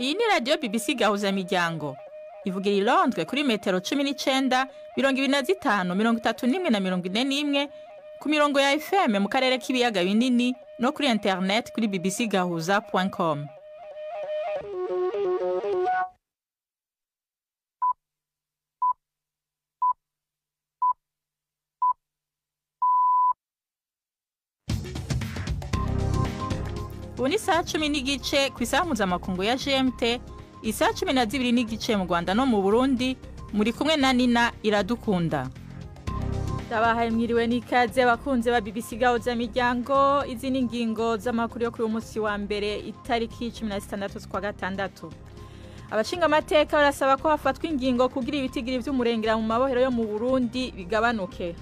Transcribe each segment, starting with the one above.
Iyi ni radio BBC Gahuza Miryango. Ivugira i Londres kuri metero 19, 25, 31 na 41 ku mirongo ya FM mu karere k'ibiyaga binini no kuri internet kuri bbcgahuza.com. Ubu ni saa 10 n'igice ku isaha mpuzamakungu ya GMT, isaha 12 n'igice mu Rwanda no mu Burundi, muri kumwe na Nina Iradukunda. Ndabahaye mwiriwe n'ikaze bakunze ba BBC Gahuza Miryango, izi ni ingingo z'amakuru yo kuri uyu munsi wa mbere itariki 16 z'ukwa gatandatu. Abashinga amateka barasaba ko hafatwa ingingo kugira ibitigiri vy'umurengera mu mabohero yo mu Burundi bigabanuke.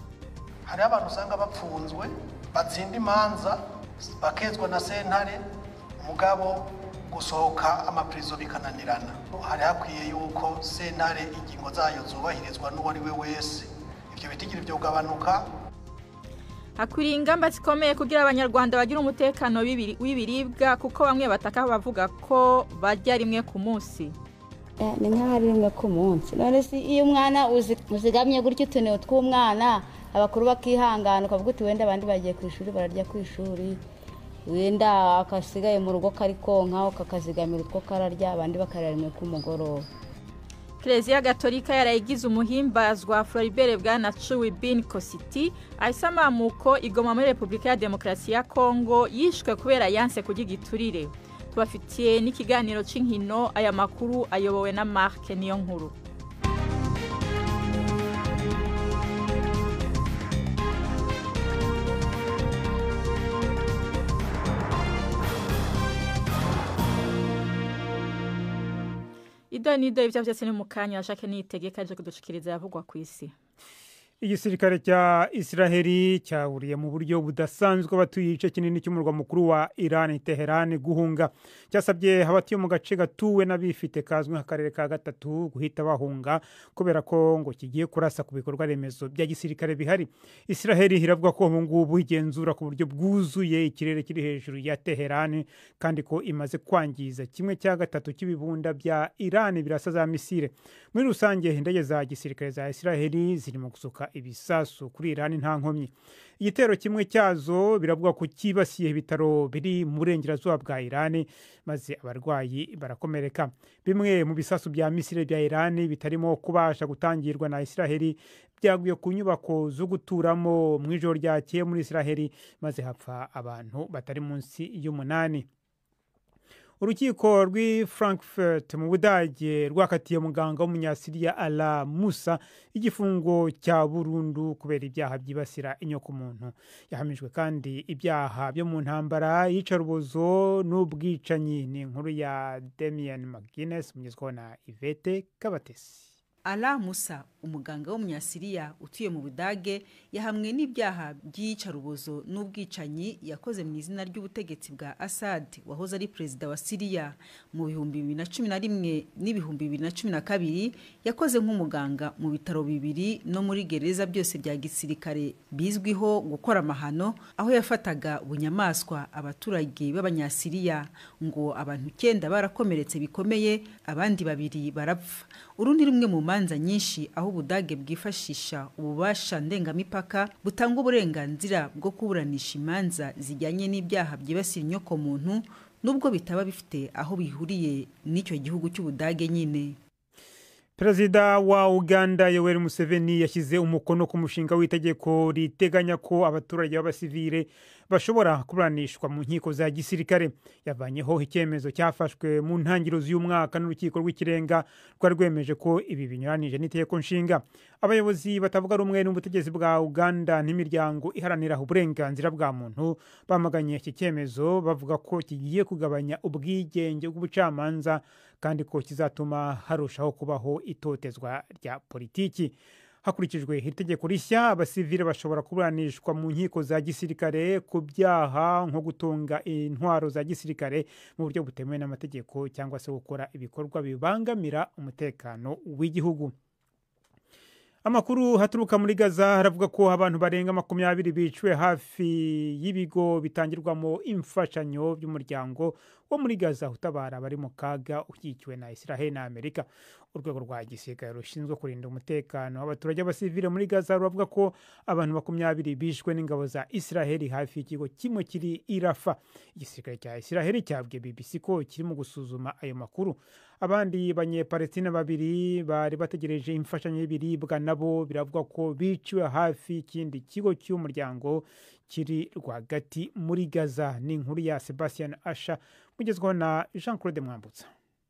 Hari abantu usanga bapfunzwe batsinda imanza bakezwa na sentare mugabo gusohoka amaprizo bikananirana. Hari hakwiye yuko sentare ingingo zayo zubahirizwa n'uwari we wese, ivyo bitigiri byo gabanuka. Hakuri ingamba zikomeye kugira abanyarwanda bagira umutekano w'ibiribwa kuko bamwe bataka bavuga ko barya rimwe ku munsi. Ni nk'ahari rimwe ku munsi. None si iyo umwana uzigamye gutyo utuneo tw'umwana abakuru bakihangana ukavuga uti wenda abandi bagiye ku ishuri bararya ku ishuri, wenda akasigaye mu rugo kari konka ukakazigamira utwo kararya abandi bakarya rimwe ku mugoroba. Kiliziya Gatolika yarayigize umuhimbazwa Floribert Bwana Cuwi Bin Kositi ayisamamuko igoma muri Republika ya Demokarasi ya Kongo yishwe kubera yanse kurya igiturire. Tubafitiye n'ikiganiro c'inkino, aya makuru ayobowe na Mark Niyonkuru. Nido ivyo vyose ni mukanya ashake nitegeka je kudushikiriza yavugwa kwisi. Igisirikare cya Israeli cyahuriye mu buryo budasanzwe abatuye igice kinini cy'umurwa mukuru wa Iran Teheran guhunga. Cyasabye abatuye mu gace gatuwe n'abifite kazwe nk'akarere ka gatatu guhita bahunga kubera ko ngo kigiye kurasa ku bikorwa remezo bya gisirikare bihari. Israeli iravuga ko ngubu igenzura ku buryo bwuzuye ikirere kiri hejuru ya Teheran kandi ko imaze kwangiza kimwe cya gatatu cy'ibibunda bya Iran birasa za misile. Muri rusange indege za gisirikare za Israeli zirimo gusuka ibisasu kuri Iran nta nkomyi. Igitero kimwe cyazo biravuga ko kibasiye ibitaro biri mu burengerazuba bwa Iran maze abarwayi barakomereka. Bimwe mu bisasu bya misile bya Iran bitarimo kubasha gutangirwa na Israeli byaguye ku nyubako zo guturamo mu ijoro ryakeye muri Israeli maze hapfa abantu batari munsi y'umunani. Urukiko rw'i Frankfurt mu Budage rwakatiye muganga w'umunyasiriya Ala Musa igifungo cya burundu kubera ibyaha byibasira inyoko muntu. Yahamijwe kandi ibyaha byo mu ntambara, iyicarubozo n'ubwicanyi. Ni inkuru ya Damien McGuinness mugezweho na Yvette Kabatesi. Ala Musa, umuganga w'umunyasiriya utuye mu Budage, yahamwe n'ibyaha by'iyicarubozo n'ubwicanyi yakoze mu izina ry'ubutegetsi bwa Assad wahoze ari perezida wa Syria mu 2011 n'ibihumbi 2012. Yakoze nk'umuganga mu bitaro bibiri no muri gereza byose bya gisirikare bizwiho gukora amahano, aho yafataga bunyamaswa abaturage b'abanyasiriya. Ngo abantu 9 barakomeretse bikomeye, abandi 2 barapfa. Urundi rumwe mu manza nyinshi aho Budage bwifashisha ububasha ndengamipaka butanga uburenganzira bwo kuburanisha imanza zijyanye n'ibyaha byibasira inyoko muntu nubwo bitaba bifite aho bihuriye n'icyo gihugu cy'Ubudage nyine. Perezida wa Uganda Yoweri Museveni yashyize umukono ku mushinga w'itegeko riteganya ko abaturage b'abasivile bashobora kuburanishwa mu nkiko za gisirikare. Yavanyeho icyemezo cyafashwe mu ntangiriro z'umwaka n'urukiko rw'ikirenga rwemeje ko ibi binyuranije n'itegeko nshinga. Abayobozi batavuga rumwe n'ubutegetsi bwa Uganda n'imiryango iharanira uburenganzira bwa muntu bamaganye iki cyemezo bavuga ko kigiye kugabanya ubwigenge bw'ubucamanza kandi ko kizatuma harushaho kubaho itotezwa rya politiki. Hakurikijwe itegeko rishya, abasivile bashobora kuburanishwa mu nkiko za gisirikare ku byaha nko gutunga intwaro za gisirikare mu buryo butemewe n'amategeko cyangwa se gukora ibikorwa bibangamira umutekano w'igihugu. Amakuru haturuka muri Gaza haravuga ko abantu barenga 20 biciwe hafi y'ibigo bitangirwamo imfashanyo by'umuryango wo muri Gaza utabara bari mu kaga ushyigikiwe na Israel na Amerika. Urwego rwa gisirikare rushinzwe kurinda umutekano w'abaturage b'abasivile muri Gaza ruvuga ko abantu 20 bishwe n'ingabo za Israel hafi y'ikigo kimwe kiri i Rafa. Igisirikare cya Israel cyabwiye BBC ko kirimo gusuzuma ayo makuru. Abandi banyepalestina babiri bari bategereje imfashanyo y'ibiribwa nabo biravuga ko biciwe hafi ikindi kigo cy'umuryango kiri rwagati muri Gaza. Ni inkuru ya Sebastian Asha mugezweho na Jean-Claude Mwambutsa.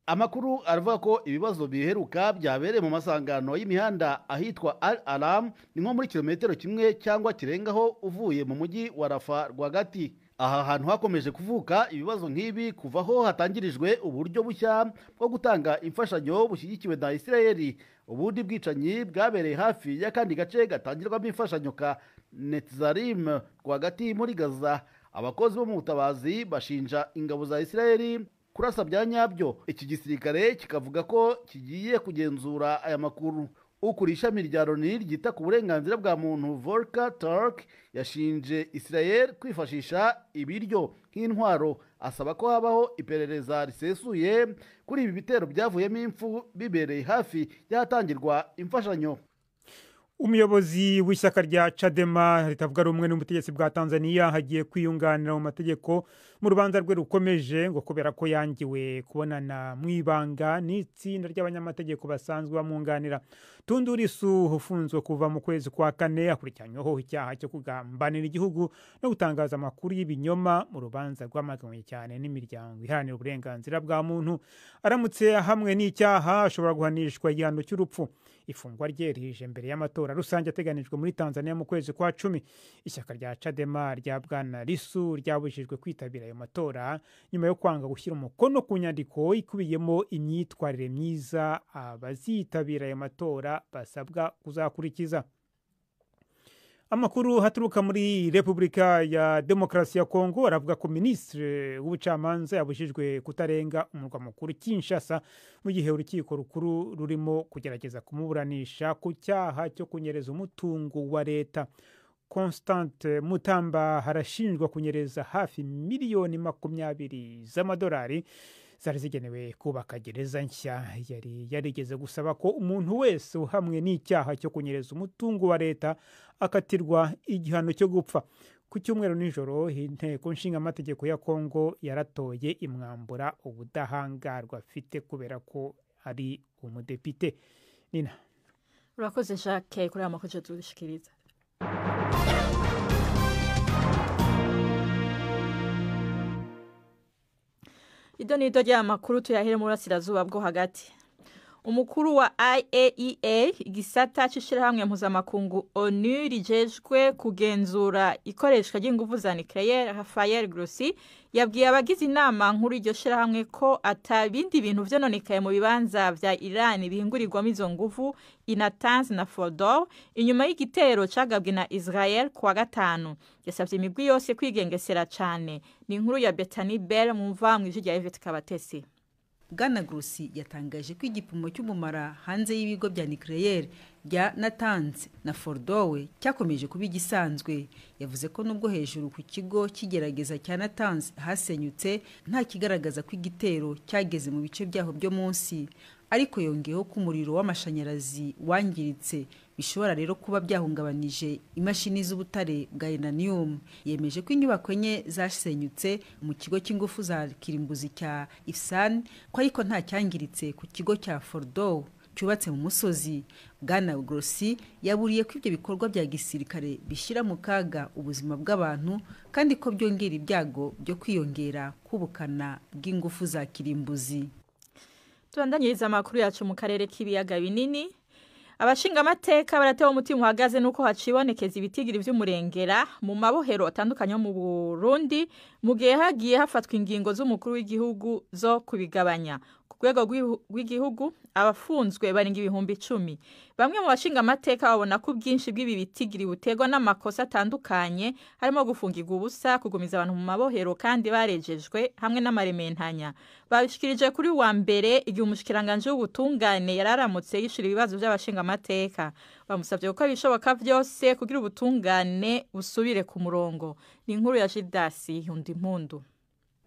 Amakuru aravuga ko ibibazo biheruka byabereye mu masangano y'imihanda ahitwa Al-Alam ni nko muri kilometero kimwe cyangwa kirengaho uvuye mu mujyi wa Rafa rwagati. Aha hantu hakomeje kuvuka ibibazo nk'ibi kuvaho hatangirijwe uburyo bushya bwo gutanga imfashanyo bushyigikiwe na Israel. Ubundi bwicanyi bwabereye hafi y'akandi gace gatangirwamo imfashanyo ka Netzarim rwagati muri Gaza. Abakozi bo mu butabazi bashinja ingabo za Israel kurasa bya nyabyo. Iki gisirikare kikavuga ko kigiye kugenzura aya makuru. Ukuri ishami rya Loni ryita ku burenganzira bwa muntu Volker Turk yashinje Israel kwifashisha ibiryo nk'intwaro, asaba ko habaho iperereza risesuye kuri ibi bitero byavuyemo impfu bibereye hafi y'ahatangirwa imfashanyo. Umuyobozi w'ishyaka rya Chadema ritavuga rumwe n'ubutegetsi bwa Tanzania hagiye kwiyunganira mu mategeko mu rubanza rwe rukomeje ngo kubera ko yangiwe kubonana mu ibanga n'itsinda ry'abanyamategeko basanzwe bamwunganira. Tundu Lissu ufunzwe kuva mu kwezi kwa kane akurikiranyweho icyaha cyo kugambanira igihugu no gutangaza amakuru y'ibinyoma mu rubanza rwamaganye cyane n'imiryango iharanira uburenganzira bwa muntu. Aramutse hamwe n'icyaha ashobora guhanishwa igihano cy'urupfu. Ifungwa rye rije mbere y'amatora rusange ateganijwe muri Tanzania mu kwezi kwa 10. Ishyaka rya Chadema rya Bwana Lissu ryabujijwe kwitabira ayo matora nyuma yo kwanga gushyira umukono ku nyandiko ikubiyemo imyitwarire myiza abazitabira ayo matora basabwa kuzakurikiza. Amakuru haturuka muri Repubulika ya Demokarasi ya Kongo aravuga ko Minisitiri w'Ubucamanza yabujijwe kutarenga umurwa mukuru Kinshasa mu gihe urukiko rukuru rurimo kugerageza kumuburanisha ku cyaha cyo kunyereza umutungo wa leta. Constante Mutamba harashinjwa kunyereza hafi miliyoni 20 z'amadolari zari zigenewe kubaka gereza nshya. Yari yarigeze gusaba ko umuntu wese uhamwe n'icyaha cyo kunyereza umutungo wa leta akatirwa igihano cyo gupfa. Ku cyumweru nijoro inteko nshingaamategeko ya Kongo yaratoye imwambura ubudahangarwa afite kubera ko ari umudepite. Nina urakoze Jacques kuri aya makuru tudushikiriza. Idonido rya makuru tuyahere mu burasirazuba bwo hagati. Umukuru wa IAEA igisata cy'ishirahamwe mpuzamakungu ONU rijejwe kugenzura ikoreshwa ry'ingufu za nucleaire Rafael Grossi yabwiye abagize inama nkuru iryo shirahamwe ko atabindi bintu vyononekaye mu bibanza vya Iran bihingurirwamo izo ngufu Natanz na Fordow inyuma y'igitero cagabwe na Israel kuwa gatanu. Yasavye imigwi yose kwigengesera cane. Ni inkuru ya Bethany Bell mumva mw'ijwi rya Yvette Kabatesi. Bwana Grossi yatangaje ko igipimo cy'umumara hanze y'ibigo bya nucleaire bya Natanz na Fordow cyakomeje kuba igisanzwe. Yavuze ko nubwo hejuru ku kigo kigerageza cya Natanz hasenyutse nta kigaragaza ko igitero cyageze mu bice byaho byo munsi, ariko yongeyeho ko umuriro w'amashanyarazi wangiritse bishobora rero kuba byahungabanije imashini z'ubutare bwa uranium. Yemeje ko inyubako enye zasenyutse mu kigo cy'ingufu za kirimbuzi cya Ifsan ko ariko nta cyangiritse ku kigo cya Fordow cyubatse mu musozi. Bwana Grossi yaburiye ko ibyo bikorwa bya gisirikare bishyira mu kaga ubuzima bw'abantu kandi ko byongera ibyago byo kwiyongera kubukana bw'ingufu za kirimbuzi. Tuandanyiriza amakuru yacu mu karere k'ibiyaga binini. Abashinga amateka baratewe umutima uhagaze nuko hacibonekeza ibitigiri vy'umurengera mu mabohero atandukanye mu Burundi mu gihe hagiye hafatwa ingingo z'umukuru w'igihugu zo kubigabanya. ku rwego rw'igihugu abafunzwe barenga ibihumbi 10. Bamwe mu bashinga amateka babona ko ubwinshi bw'ibi bitigiri buterwa n'amakosa atandukanye harimo gufungirwa ubusa, kugumiza abantu mu mabohero kandi barejejwe hamwe n'amarementanya. Babishikirije kuri wa mbere igihe umushikiranganje w'ubutungane yararamutse yishura ibibazo by'abashinga amateka. Bamusabye gukora ibishoboka byose kugira ubutungane busubire ku murongo. Ni inkuru ya Jidasi Hundimpundu.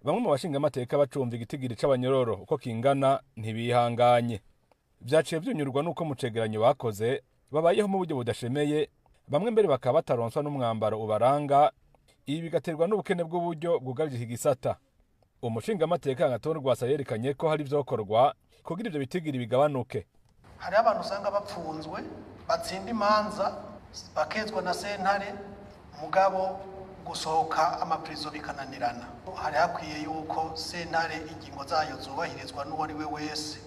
Bamwe mu bashinga amateka bacumva igitigiri c'abanyororo uko kingana ntibihanganye. Vyaciye vyunyurwa nuko mu cegeranyo bakoze babayeho mu buryo budashemeye, bamwe mbere bakaba bataronswa n'umwambaro ubaranga. Ibi bigaterwa n'ubukene bw'uburyo bwugarije iki gisata. Umushinga amateka Agathon Rwasa yerekanye ko hari vyokorwa kugira ivyo bitigiri bigabanuke. Hari abantu usanga bapfunzwe batsinda imanza bakezwa na sentare mugabo gusohoka amaprizo bikananirana. Hari hakwiye yuko sentare ingingo zayo zubahirizwa n'uwo ari we wese.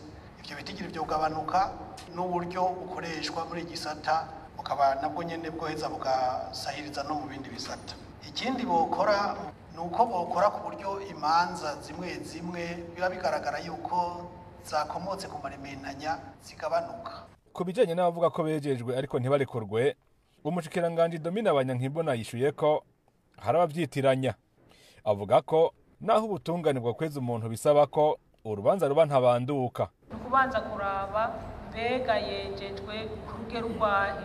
Ivyo bitigiri byo gabanuka n'uburyo bukoreshwa muri gisata bukaba nabwo nyene bwoheza bugasahiriza no mu bindi bisata. Ikindi bokora nuko bokora ku buryo imanza zimwe zimwe biba bigaragara yuko zakomotse ku marementanya zigabanuka. Ku bijanye n'abavuga ko bejejwe ariko ntibarekurwe, umushikiranganje Domina Banyankimbona yishuye ko hari abavyitiranya. Avuga ko naho ubutungane bwo kweza umuntu bisaba ko urubanza ruba ntabanduka. Kubanza kuraba mbega yejejwe ku rugero rwahe,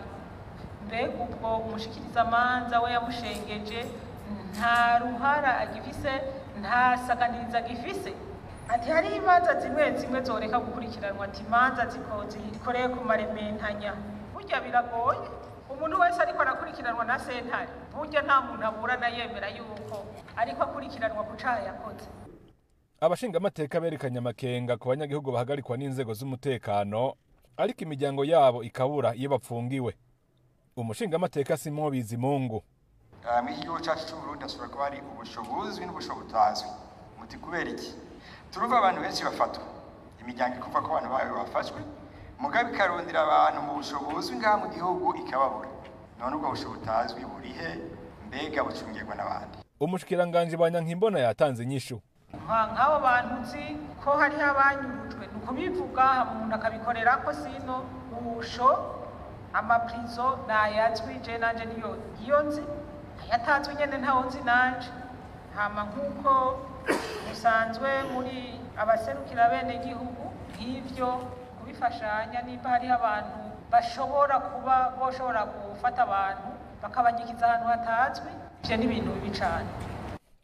mbega ubwo umushikiriza amanza we yamushengeje nta ruhara agifise, nta saganiriza agifise. Ati hari imanza zimwe zimwe zoreka gukurikiranwa, ati imanza zikoreye ku marementanya. Burya biragoye, umuntu wese ariko arakurikiranwa na sentare, burya nta muntu aburana yemera yuko ariko akurikiranwa ku caha yakoze. Abashinga amateka berekanye amakenga ku banyagihugu bahagarikwa n'inzego z'umutekano, ariko imiryango yabo ikabura iyo bapfungiwe. Umushinga amateka Simon Bizimungu: Mw'iki gihugu cacu c'Uburundi asubira kuba ari ubushobozi n'ubushobotazwi. Muti kubera iki? Turuva abantu benshi bafatwa, imiryango ikuva ko abantu bawe bafashwe, mugabe ikarondera abantu mu bushobozi ngaha mu gihugu ikababura. None ubwo bushobotazwi burihe, mbega bucungirwa n'abandi? Umushikiranganje Banyankimbona yatanze inyishu. Nk'abo bantu nzi ko hariho abanyurujwe, nuko bivuga umuntu akabikorera ko sino ubusho amaprizo nayazwi je nanje niyo nzi yatanzwe nyene ntawo nzi nanje. Hama nk'uko musanzwe muri abaserukira bene gihugu nk'ivyo kubifashanya nimba hariho abantu bashobora kuba boshobora gufata abantu bakabanyikiza ahantu hatazwi, ivyo ni ibintu bibi cane.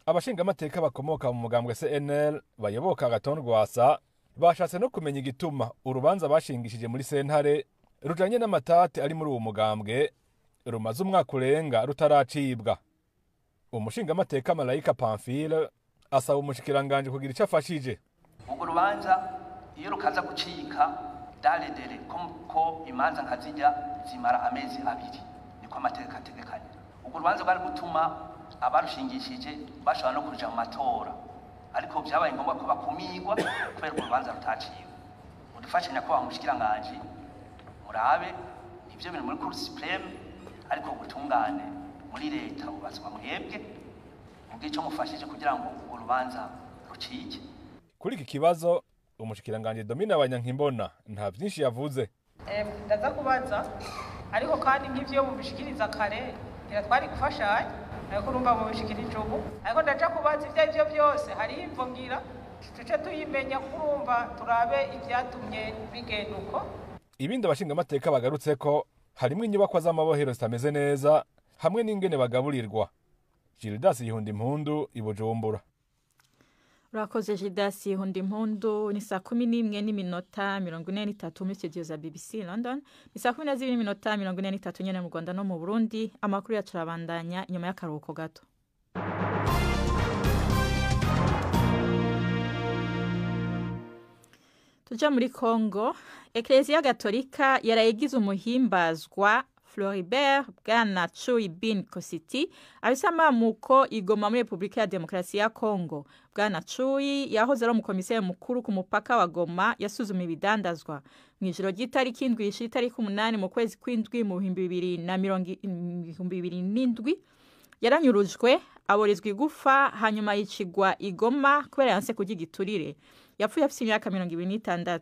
Abashinga amateka bakomoka mu mugambwe CNL bayoboka Agathon Rwasa bashatse no kumenya igituma urubanza bashingishije muri sentare rujanye n'amatate ari muri uwo mugambwe rumaze umwaka urenga rutaracibwa. Umushinga amateka Malayika Pamphile asaba umushikiranganje kugira ico afashije. Ubwo rubanza iyo rukaza gucika daredere ko imanza nkazijya zimara amezi 2 niko amateka ategekanye. Ubwo rubanza bari gutuma abarushingishije bashobora no kuja mu matora, ariko byabaye ngombwa ko bakumigwa kubera urubanza rutaciwe. Udufashanya ko bamushikiranganje murabe ivyo bintu muri Cour Supreme, ariko gutungane muri leta ubazwa mwebwe mugico mufashije kugira ngo urubanza rucike. Kuri iki kibazo umushikiranganje Domina Banyankimbona nta vyinshi yavuze. Ndaza kubaza ariko kandi nk'ivyo mubishikiriza kare twari gufashanya, ariko urumva mubishikirije ubu, ariko ndaja kubaza ivyo byose hari imvo ngira tuce tuyimenya kurumva turabe ivyatumye bigenda uko. Ibindi abashinga amateka bagarutse ko harimo inyubako z'amabohero zitameze neza hamwe n'ingene bagaburirwa. Gildas Hundimpundu i Bujumbura. Urakoze Gildas Hundimpundu. Ni saa 11:43 muri studio za BBC London. Ni saa 12:43 nyene mu Rwanda no mu Burundi. Amakuru yacu arabandanya nyuma y'akaruhuko gato. Tuja muri Kongo, Eklezia Gatolika yarayigize umuhimbazwa Floribert Bwana Chui Bin Kositi abisamamuko igoma muri Republika ya Demokarasi ya Kongo. Bwana Chui yahoze ari umukomiseri mukuru ku mupaka wa Goma yasuzuma ibidandazwa. Mwijoro ry'itariki 7 itariki 8 mu kwezi kw'indwi mu 2027 yaranyurujwe aborezwa igufa hanyuma yicigwa igoma kubera yanse kurya igiturire. Yapfuye afite imyaka 26.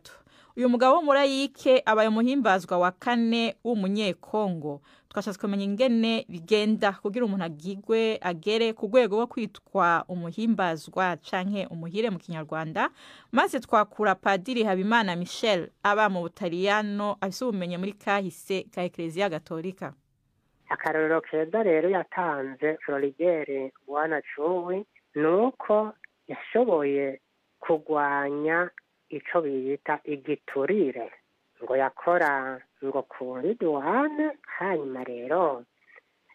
Uyu mugabo w'umurayike abaye umuhimbazwa wa 4 w'umunyekongo. Twashatse kumenya ingene bigenda kugira umuntu agere ku rwego rwo kwitwa umuhimbazwa canke umuhire mu Kinyarwanda, maze twakura Padiri Habimana Michel aba mu Butaliyano afise ubumenyi muri kahise ka Eklezia Gatolika. Akarorero keza rero yatanze Florigere Bwana Cuwi nuko yashoboye kugwanya ico biyita igiturire, ngo yakora ngo kuri duwane, hanyuma rero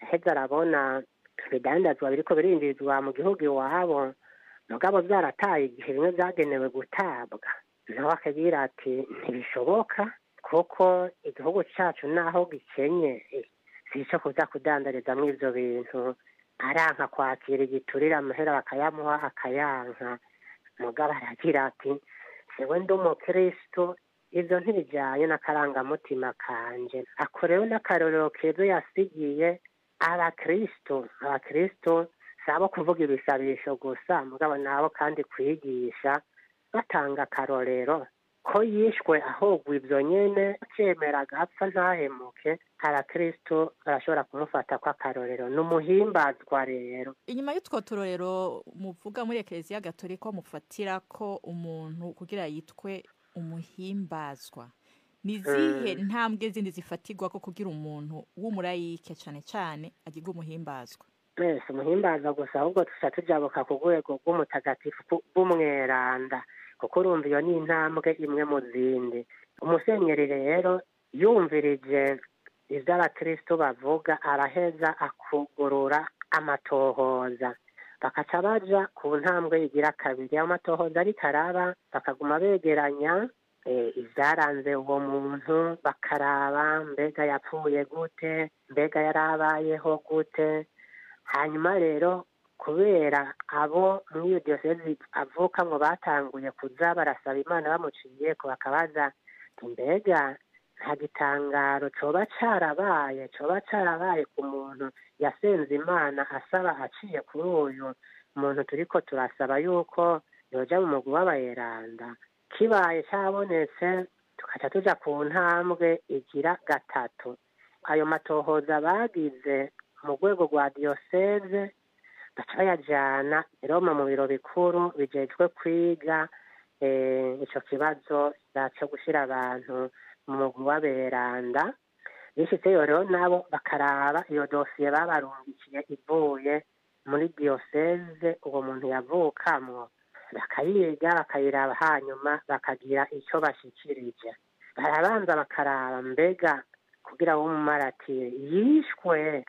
aheza arabona ibidandazwa biriko birinjizwa mu gihugu iwabo mugabo vyarataye igihe bimwe vyagenewe gutabwa. Nawe akagira ati ntibishoboka kuko igihugu cacu naho gikenye sico kuza kudandarizamwo ivyo bintu, aranka kwakira igiturire amahera bakayamuha akayanka. Mugabo aragira ati sewe ndi umukristo, ivyo ntibijanye n'akarangamutima kanje. Ako rero n'akarorero keza yasigiye abakristo sabo kuvuga ibisabisho gusa, mugabo nabo kandi kwigisha batanga akarorero ko yishwe ahogwa ivyo nyene akemera agapfa ntahemuke. Abakristo barashobora kumufata ko akarorero n'umuhimbazwa rero. Inyuma y'utwo turorero muvuga muri Eklezia Gatolika mufatira ko umuntu kugira yitwe umuhimbazwa, nizihe ntambwe zindi zifatirwa ko kugira umuntu w'umurayike cane cane agiga umuhimbazwa? Umuhimbazwa gusa ahubwo tuca tujabuka ku rwego rw'umutagatifu bw'umweranda, kuko urumva iyo ni intambwe imwe mu zindi. Umusenyeri rero yumvirije ivyo abakristo bavuga araheza akugurura amatohoza, bakaca baja ku ntambwe igira kabiri. Ayo matohoza ariko araba bakaguma begeranya ivyaranze uwo muntu, bakaraba mbega yapfuye gute, mbega yarabayeho gute. Hanyuma rero kubera abo muri iyo diyosezi avukamwo batanguye kuza barasaba Imana bamuciyeko, bakabaza mbega nta gitangaro coba carabaye ku muntu yasenze Imana asaba aciye kuri uyu muntu turiko turasaba yuko yoja mu mugwi w'abayeranda. Kibaye cabonetse tukaca tuja ku ntambwe igira gatatu. Ayo matohoza bagize mu rwego rwa diyoseze baca bayajana Roma mu biro bikuru bijejwe kwiga ico kibazo co gushira abantu mu mugwi w'aberanda. Bishitseyo rero nabo bakaraba iyo dosiye babarungikiye ivuye muri diyoseze uwo muntu yavukamwo, bakayiga bakayiraba, hanyuma bakagira ico bashikirije. Barabanza bakaraba mbega kugira wo mumaratire yishwe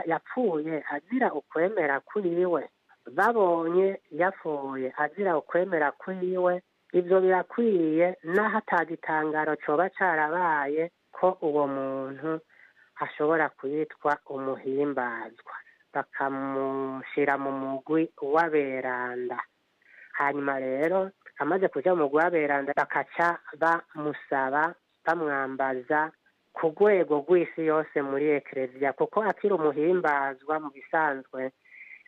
yapfuye azira ukwemera kuriwe, babonye yapfuye azira ukwemera kuriwe, ivyo birakwiye naho atagitangaro coba carabaye ko uwo muntu ashobora kwitwa umuhimbazwa, bakamushira mu mugwi w'aberanda. Hanyuma rero amaze kuja mu mugwi w'aberanda bakaca bamusaba bamwambaza ku rwego rw'isi yose muri Eklezia, kuko akiri umuhimbazwa mu bisanzwe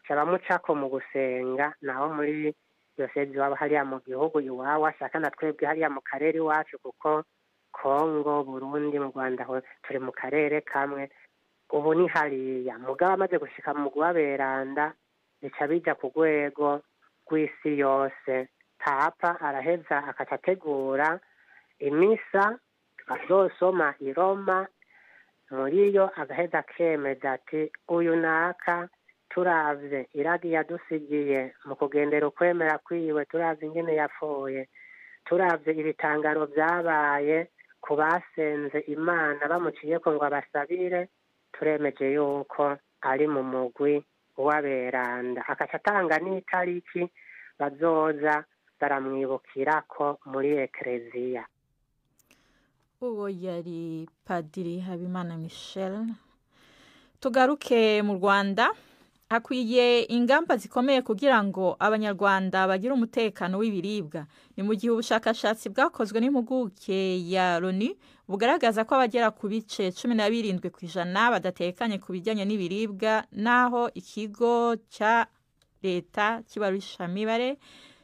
cabamucako mu gusenga naho muri diyosezi waba hariya mu gihugu iwawe, ashaka na twebwe hariya mu karere iwacu, kuko Kongo, Burundi, mu Rwanda turi mu karere kamwe, ubu ni hariya. Mugabo amaze gushika mu mugwi w'aberanda bica bija ku rwego rw'isi yose. Papa araheza akaca ategura imisa azosoma i Roma, muri yo agaheza akemeza ati uyu naka turavye iragi yadusigiye mu kugendera ukwemera kwiwe, turavye ingene yapfuye, turavye ibitangaro vyabaye ku basenze Imana bamuciyeko ngo abasabire, turemeje yuko ari mu mugwi w'aberanda. Akaca atanga n'itariki bazoza baramwibukirako muri Eklezia. Uwo yari Padiri Habimana Michel. Tugaruke mu Rwanda, hakwiye ingamba zikomeye kugira ngo abanyarwanda bagire umutekano w'ibiribwa. Ni mu gihe ubushakashatsi bwakozwe n'impuguke ya Loni bugaragaza ko abagera ku bice 17% badatekanye ku bijyanye n'ibiribwa, naho ikigo cya leta kibarishamibare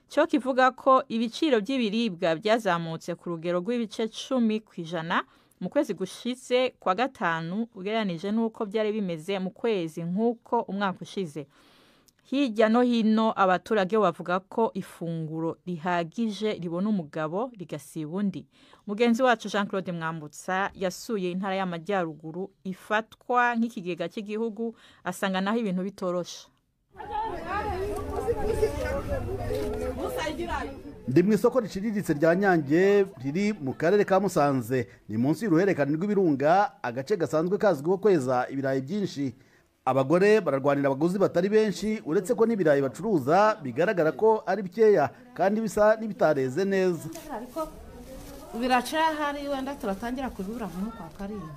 cyo kivuga ko ibiciro by'ibiribwa byazamutse ku rugero rw'ibice 10% mu kwezi gushize kwa gatanu ugereranije n'uko byari bimeze mu kwezi nk'uko umwaka ushize. Hirya no hino abaturage bavuga ko ifunguro rihagije ribona umugabo rigasiba undi. Mugenzi wacu Jean Claude Mwambutsa yasuye intara y'Amajyaruguru ifatwa nk'ikigega cy'igihugu, asanga naho ibintu bitorosha. Ndi mu isoko riciriritse rya Nyange riri mu karere ka Musanze, ni munsi y'uruhererekane rw'ibirunga, agace gasanzwe kazwiho kweza ibirayi byinshi. Abagore bararwanira abaguzi batari benshi, uretse ko n'ibirayi bacuruza bigaragara ko ari bikeya kandi bisa n'ibitareze neza. Biracara hari wenda turatangira kubibura mu kwa karindwi.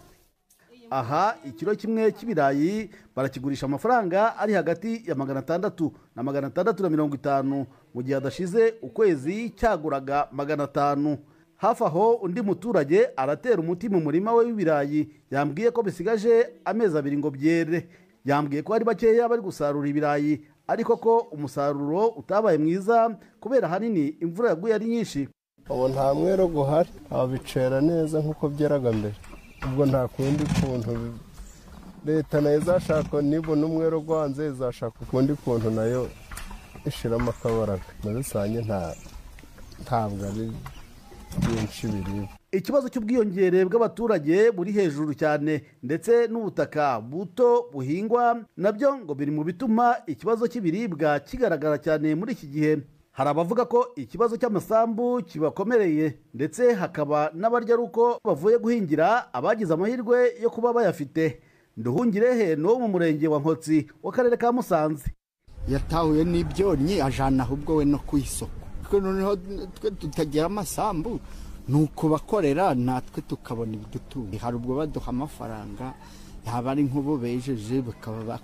Aha ikiro kimwe cy'ibirayi barakigurisha amafaranga ari hagati ya 600 na 650, mu gihe adashize ukwezi cyaguraga 500. Hafi aho undi muturage aratera umuti mu murima we w'ibirayi, yambwiye ko bisigaje amezi 2 ngo byere. Yambwiye ko ari bakeya bari gusarura ibirayi, ariko ko umusaruro utabaye mwiza kubera hanini imvura yaguye ari nyinshi. Ubu nta mwero guhari, abicera neza nk'uko byeraga mbere. Ubwo nta kundi kuntu leta nayo izashaka, nibona umwero gwanze izashaka ukundi kuntu nayo ishiramo akabaraga. Muri rusange ntabwo ari byinshi biribwa. Ikibazo cy'ubwiyongere bw'abaturage buri hejuru cyane, ndetse n'ubutaka buto buhingwa nabyo ngo biri mu bituma ikibazo cy'ibiribwa kigaragara cyane muri iki gihe. Hari abavuga ko ikibazo cy'amasambu kibakomereye, ndetse hakaba n'abarya ruko bavuye guhingira abagize amahirwe yo kuba bayafite. Nduhungirehe no mu murenge wa Nkotsi w'akarere ka Musanze. Yatahuye n'ibyonnyi ajana ahubwo we no ku isoko. Noneho twe tutagira amasambu nuko bakorera natwe tukabona ibidutunga. Hari ubwo baduha amafaranga, yaba ari nk'ubu bejeje bakaba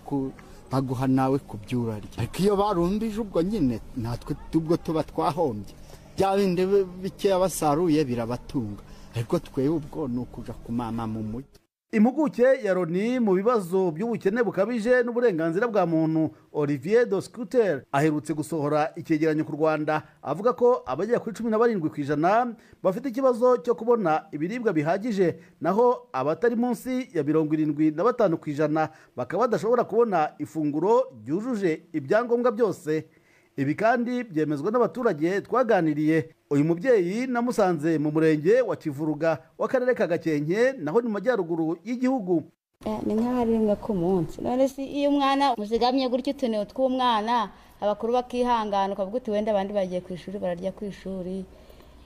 baguha nawe kubyurarya. Ariko iyo barumbije ubwo nyine natwe tubwo tuba twahombye. Bya bindi bikeya basaruye birabatunga, ariko twewe ubwo nukuja kumama mu mujyi. Impuguke ya Loni mu bibazo by'ubukene bukabije n'uburenganzira bwa muntu, Olivier Doscuter, aherutse gusohora icyegeranyo ku Rwanda avuga ko abagera kuri 17% bafite ikibazo cyo kubona ibiribwa bihagije, naho abatari munsi ya 75% bakaba badashobora kubona ifunguro ryujuje ibyangombwa byose. Ibi kandi byemezwa n'abaturage twaganiriye. Uyu mubyeyi namusanze mu murenge wa Kivuruga w'akarere ka Gakenke, naho ni mu majyaruguru y'igihugu. Ni nk'ahari rimwe ku munsi. None si iyo umwana muzigamye gutyo utuneo tw'umwana, abakuru bakihangana ukavuga uti wenda abandi bagiye ku ishuri bararya ku ishuri,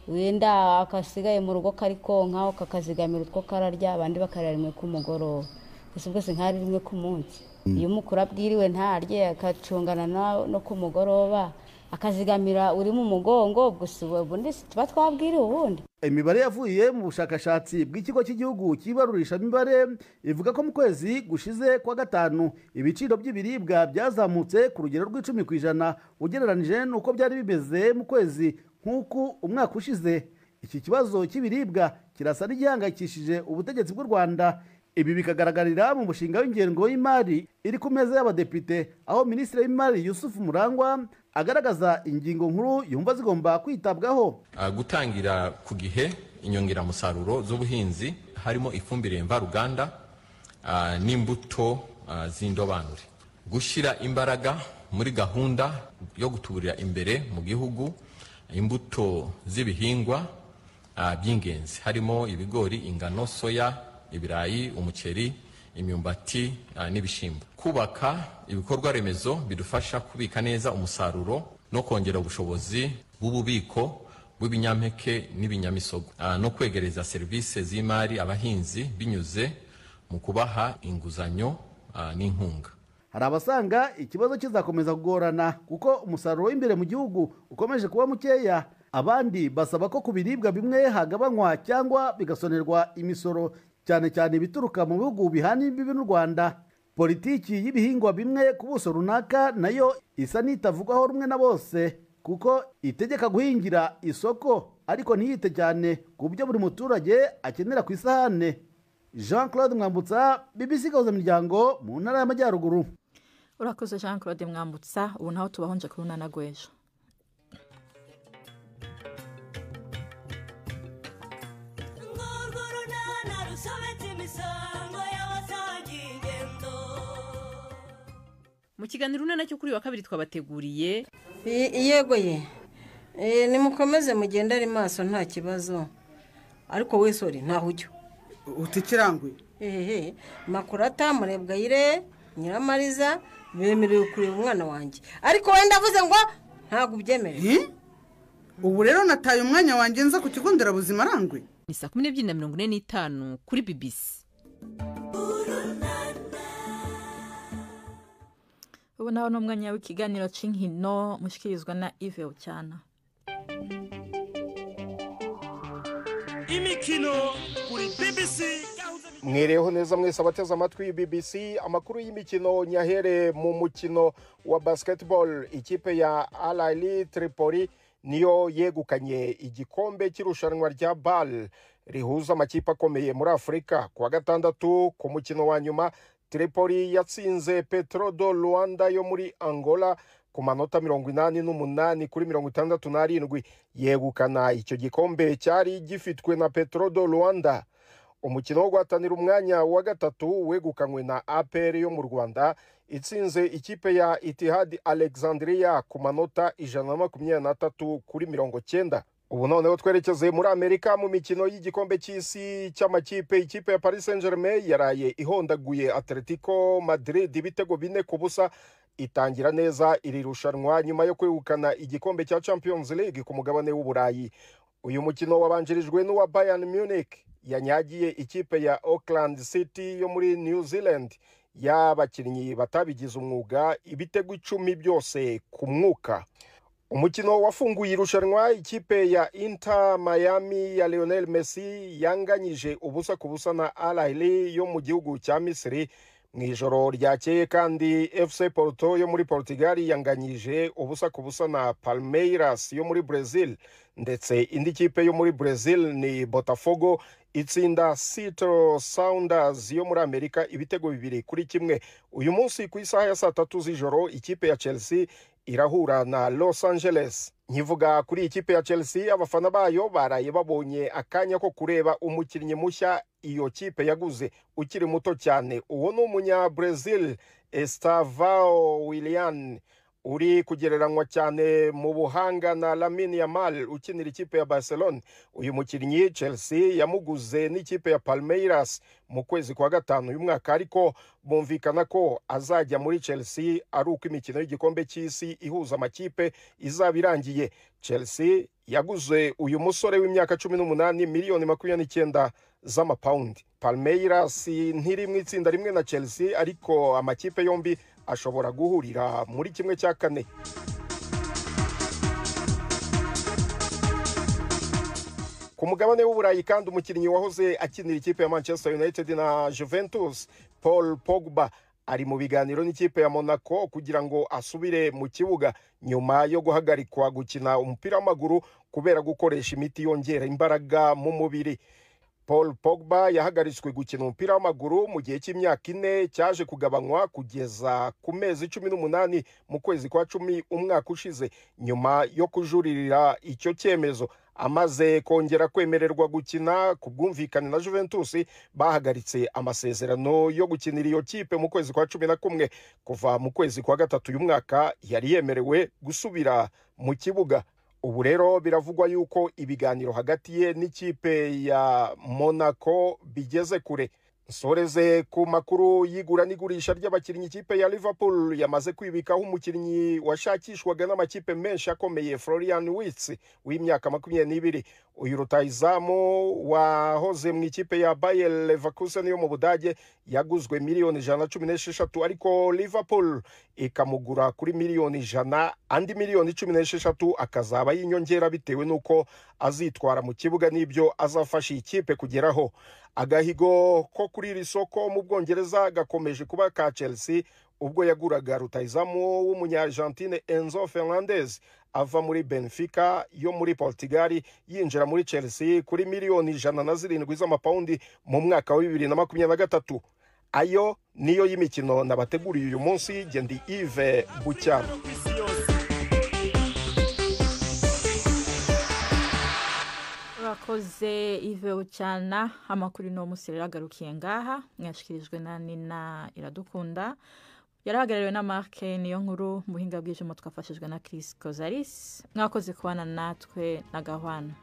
wenda akasigaye mu rugo kari konka ukakazigamira utwo kararya, abandi bakarya rimwe ku mugoroba. Gusa ubwo si nk'ahari rimwe ku munsi. Iyo umukuru abwiriwe ntarye akacungana no ku mugoroba akazigamira uri mu mugongo, gusa ubundi tuba twabwiriwe ubundi. Imibare yavuye mu bushakashatsi bw'ikigo cy'igihugu kibarurisha imibare ivuga ko mu kwezi gushize kwa gatanu ibiciro by'ibiribwa byazamutse ku rugero rw'10% ugereranije n'uko byari bimeze mu kwezi nk'uku umwaka ushize. Iki kibazo cy'ibiribwa kirasa n'igihangayikishije ubutegetsi bw'u Rwanda. Ibi bikagaragarira mu mushinga w'ingengo y'imari iri ku meza y'abadepite, aho Minisitiri w'Imari Yusuf Murangwa agaragaza ingingo nkuru yumva zigomba kwitabwaho. Gutangira ku gihe inyongeramusaruro z'ubuhinzi, harimo ifumbire mvaruganda n'imbuto z'indobanure. Gushyira imbaraga muri gahunda yo gutuburira imbere mu gihugu imbuto z'ibihingwa by'ingenzi, harimo ibigori, ingano, soya, ibirayi, umuceri, imyumbati n'ibishimbo. Kubaka ibikorwa remezo bidufasha kubika neza umusaruro no kongera ubushobozi bw'ububiko bw'ibinyampeke n'ibinyamisogo, no kwegereza serivisi z'imari abahinzi binyuze mu kubaha inguzanyo n'inkunga. Hari abasanga ikibazo kizakomeza kugorana kuko umusaruro w'imbere mu gihugu ukomeje kuba mukeya. Abandi basaba ko ku biribwa bimwe hagabanywa cyangwa bigasonerwa imisoro, cyane cyane bituruka mu bihugu bihana imbibi n'u Rwanda. politiki y'ibihingwa bimwe ku buso runaka nayo isa n'itavugwaho rumwe na bose, kuko itegeka guhingira isoko ariko ntiyite cyane ku byo buri muturage akenera ku isahane. Jean Claude Mwambutsa, BBC Gahuza Miryango, mu ntara y'Amajyaruguru. Urakoze Jean Claude Mwambutsa. Ubu naho tubahonje ku runana rw'ejo. Mu kiganiro runana cyo kuri wa kabiri twabateguriye yego ye nimukomeze mugenda ari maso nta kibazo, ariko we sori ntaho ujya utikirangwe Makurata, Murebwayire, Nyiramariza bemerewe kureba umwana wanjye, ariko wenda avuze ngo ntabwo ubyemereye. Ubu rero nataye umwanya wanjye nza ku kigo nderabuzima Rangwe. Ni 12:45 kuri BBC. Ubu naho n'umwanya w'ikiganiro cy'inkino mushikirizwa na Yves Ocyana. Imikino kuri BBC. Mwireho neza mwese abateze amatwi BBC. Amakuru y'imikino nyahere mu mukino wa basketball. Ikipe ya Al Ahly Tripoli niyo yegukanye igikombe cy'irushanwa rya BAL rihuza amakipe akomeye muri Afurika. Kuwa gatandatu ku mukino wa nyuma, Tripoli yatsinze Petro do Luanda yo muri Angola ku manota 88 kuri 67, yegukana icyo gikombe cyari gifitwe na Petro do Luanda. Umukino wo guhatanira umwanya wa gatatu wegukanywe na APR yo mu Rwanda, itsinze ikipe ya Etihad Alexandria ku manota 123 kuri 90. Ubu noneho twerekeze muri Amerika mu mikino y'igikombe cy'isi cy'amakipe. Ikipe ya Paris Saint-Germain yaraye ihondaguye Atletico Madrid ibitego 4-0, itangira neza iri rushanwa nyuma yo kwegukana igikombe cya Champions League ku mugabane w'Uburayi. Uyu mukino wabanjirijwe n'uwa Bayern Munich yanyagiye ikipe ya Auckland City yo muri New Zealand y'abakinnyi batabigize umwuga ibitego 10 byose ku mwuka. Umukino wafunguye irushanwa, ikipe ya Inter Miami ya Lionel Messi yanganyije 1-0 na Al Ahly yo mu gihugu cya Misiri. Mu ijoro ryakeye kandi FC Porto yo muri Portugal yanganyije 1-0 na Palmeiras yo muri Brazil, ndetse indi kipe yo muri Brazil ni Botafogo itsinda Seattle Sounders yo muri Amerika ibitego 2-1. Uyu munsi ku isaha ya 3 z'ijoro ikipe ya Chelsea irahura na Los Angeles. Nkivuga kuri ikipe ya Chelsea, abafana bayo baraye babonye akanya ko kureba umukinnyi mushya iyo kipe yaguze ukiri muto cyane. Uwo ni umunya Brazil Estevão Willian uri kugereranywa cyane mu buhanga na Lamine Yamal ukinira ikipe ya Barcelona. Uyu mukinnyi Chelsea yamuguze n'ikipe ya Palmeiras mu kwezi kwa gatanu uyu mwaka, ariko bumvikana ko azajya muri Chelsea ari uko imikino y'igikombe cy'isi ihuza amakipe izaba irangiye. Chelsea yaguze uyu musore w'imyaka 18 miliyoni 29 z'amapaundi. Palmeiras ntiri mu itsinda rimwe na Chelsea, ariko amakipe yombi ashobora guhurira muri kimwe cya kane. Ku mugabane w'Uburayi kandi umukinnyi wahoze akinira ikipe ya Manchester United na Juventus, Paul Pogba, ari mu biganiro n'ikipe ya Monaco kugira ngo asubire mu kibuga nyuma yo guhagarikwa gukina umupira w'amaguru kubera gukoresha imiti yongera imbaraga mu mubiri. Paul Pogba yahagaritswe gukina umupira w'amaguru mu gihe cy'imyaka 4 cyaje kugabanywa kugeza ku mezi 18 mu kwezi kwa 10 umwaka ushize, nyuma yo kujuririra icyo cyemezo. Amaze kongera kwemererwa gukina ku bwumvikane na Juventus, bahagaritse amasezerano yo gukinira iyo kipe mu kwezi kwa 11. Kuva mu kwezi kwa gatatu uyu mwaka yari yemerewe gusubira mu kibuga. Ubu rero biravugwa yuko ibiganiro hagati ye n'ikipe ya Monaco bigeze kure. Nsoreze ku makuru y'igura n'igurisha ry'abakinnyi. Ikipe ya Liverpool yamaze kwibikaho umukinnyi washakishwaga n'amakipe menshi akomeye, Florian Wirtz w'imyaka 22. Uyu rutahizamu wahoze mu ikipe ya Bayer Leverkusen yo mu Budage yaguzwe miliyoni 116, ariko Liverpool ikamugura kuri miliyoni 100, andi miliyoni 16 akazaba y'inyongera bitewe n'uko azitwara mu kibuga n'ibyo azafasha ikipe kugeraho. Agahigo ko kuri iri soko mu Bwongereza gakomeje kuba ka Chelsea ubwo yaguraga rutahizamu w'umunya-Argentine Enzo Fernandez ava muri Benfica yo muri Portugal yinjira muri Chelsea kuri miliyoni 107 z'amapaundi mu mwaka wa 2023. Ayo niyo y'imikino nabateguriye uyu munsi. Gendi Yves Bucyana. Urakoze Yves Bucyana. Amakuru no musirira garukiye ngaha mwashikirijwe na Nina Iradukunda, yarahagarariwe na Mark niyo nkuru, muhinga bw'ijimo twafashijwe na Chris Kozaris. Mwakoze kubana natwe na Gahwana.